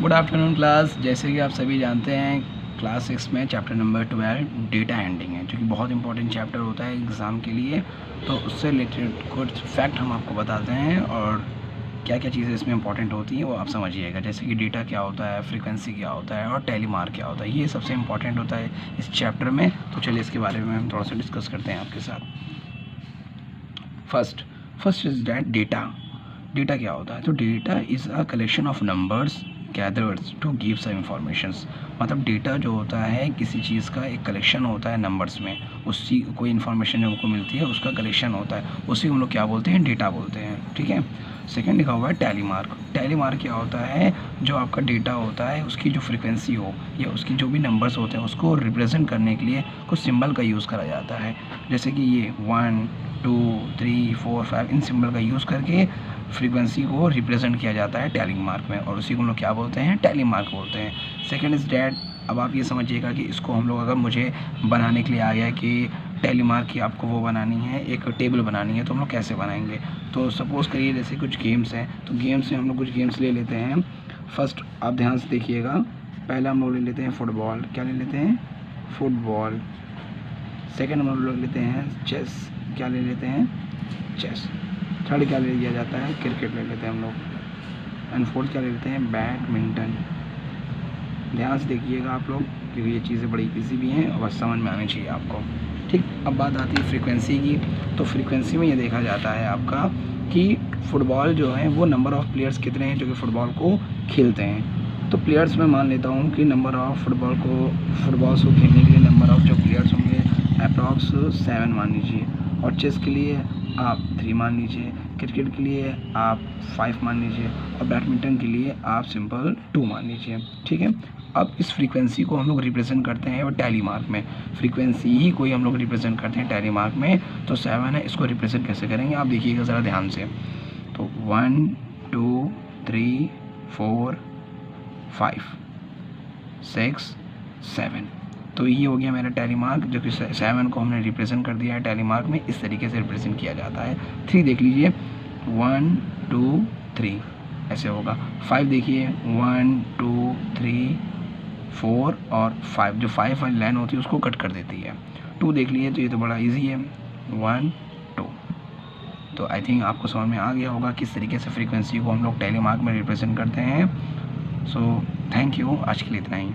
Good afternoon class. जैसे कि आप सभी जानते हैं क्लास 6 में चैप्टर नंबर 12 डेटा हैंडलिंग है, जो कि बहुत इंपॉर्टेंट चैप्टर होता है एग्ज़ाम के लिए। तो उससे रिलेटेड कुछ फैक्ट हम आपको बताते हैं और क्या क्या चीज़ें इसमें इंपॉर्टेंट होती हैं वो आप समझिएगा। जैसे कि डेटा क्या होता है, फ्रीक्वेंसी क्या होता है और टेली मार्क क्या होता है, ये सबसे इंपॉर्टेंट होता है इस चैप्टर में। तो चलिए इसके बारे में हम थोड़ा सा डिस्कस करते हैं आपके साथ। फर्स्ट इज़ दैट डेटा क्या होता है। तो data is a collection of numbers gathers to give some informations. मतलब डेटा जो होता है किसी चीज़ का एक कलेक्शन होता है नंबर्स में, उसी कोई इन्फॉर्मेशन जो हमको मिलती है उसका कलेक्शन होता है, उसी हम लोग क्या बोलते हैं, डेटा बोलते हैं। ठीक है। सेकंड लिखा हुआ है टैली मार्क। टैली मार्क क्या होता है, जो आपका डेटा होता है उसकी जो फ्रीक्वेंसी हो या उसकी जो भी नंबर्स होते हैं उसको रिप्रेजेंट करने के लिए कुछ सिंबल का यूज़ करा जाता है। जैसे कि ये 1 2 3 4 5 इन सिंबल का यूज़ करके फ्रीक्वेंसी को रिप्रेजेंट किया जाता है टैली मार्क में, और उसी को हम लोग क्या बोलते हैं, टैली मार्क बोलते हैं। Second is that. अब आप ये समझिएगा कि इसको हम लोग, अगर मुझे बनाने के लिए आ गया कि टैली मार्क की आपको वो बनानी है, एक टेबल बनानी है, तो हम लोग कैसे बनाएंगे। तो सपोज़ करिए जैसे कुछ गेम्स हैं, तो गेम्स में हम लोग कुछ गेम्स ले लेते हैं। फर्स्ट आप ध्यान से देखिएगा, पहला हम लोग ले लेते हैं फुटबॉल। क्या ले लेते हैं, फुटबॉल। सेकेंड हम लोग लेते हैं चेस। क्या ले लेते हैं, चेस। थर्ड क्या ले लिया जाता है, क्रिकेट ले लेते हैं हम लोग। एंड फोर्थ क्या ले लेते हैं, बैडमिंटन। ध्यान से देखिएगा आप लोग, क्योंकि ये चीज़ें बड़ी इजी भी हैं और बस समझ में आनी चाहिए आपको। ठीक। अब बात आती है फ्रीक्वेंसी की। तो फ्रीक्वेंसी में ये देखा जाता है आपका कि फुटबॉल जो है वो नंबर ऑफ़ प्लेयर्स कितने हैं जो कि फ़ुटबॉल को खेलते हैं। तो प्लेयर्स में मान लेता हूँ कि नंबर ऑफ़ फुटबॉल्स को खेलने के लिए नंबर ऑफ़ जो प्लेयर्स होंगे अप्रॉक्स 7 मान लीजिए, और चेस के लिए आप 3 मान लीजिए, क्रिकेट के लिए आप 5 मान लीजिए, और बैडमिंटन के लिए आप सिंपल 2 मान लीजिए। ठीक है। अब इस फ्रीक्वेंसी को हम लोग रिप्रेजेंट करते हैं और टैली मार्क में फ्रीक्वेंसी ही कोई हम लोग रिप्रेजेंट करते हैं टैली मार्क में। तो 7 है, इसको रिप्रेजेंट कैसे करेंगे आप देखिएगा ज़रा ध्यान से। तो 1 2 3 4 5 6 7, तो ये हो गया मेरा टैली मार्क, जो कि 7 को हमने रिप्रेजेंट कर दिया है टैली मार्क में। इस तरीके से रिप्रेजेंट किया जाता है। 3 देख लीजिए, 1 2 3 ऐसे होगा। 5 देखिए, 1 2 3 4 और 5, जो 5 वाली लाइन होती है उसको कट कर देती है। 2 देख लिए, तो ये तो बड़ा इजी है, 1 2। तो आई थिंक आपको समझ में आ गया होगा किस तरीके से फ्रीक्वेंसी को हम लोग टैली मार्क में रिप्रेजेंट करते हैं। सो थैंक यू, आज के लिए इतना ही।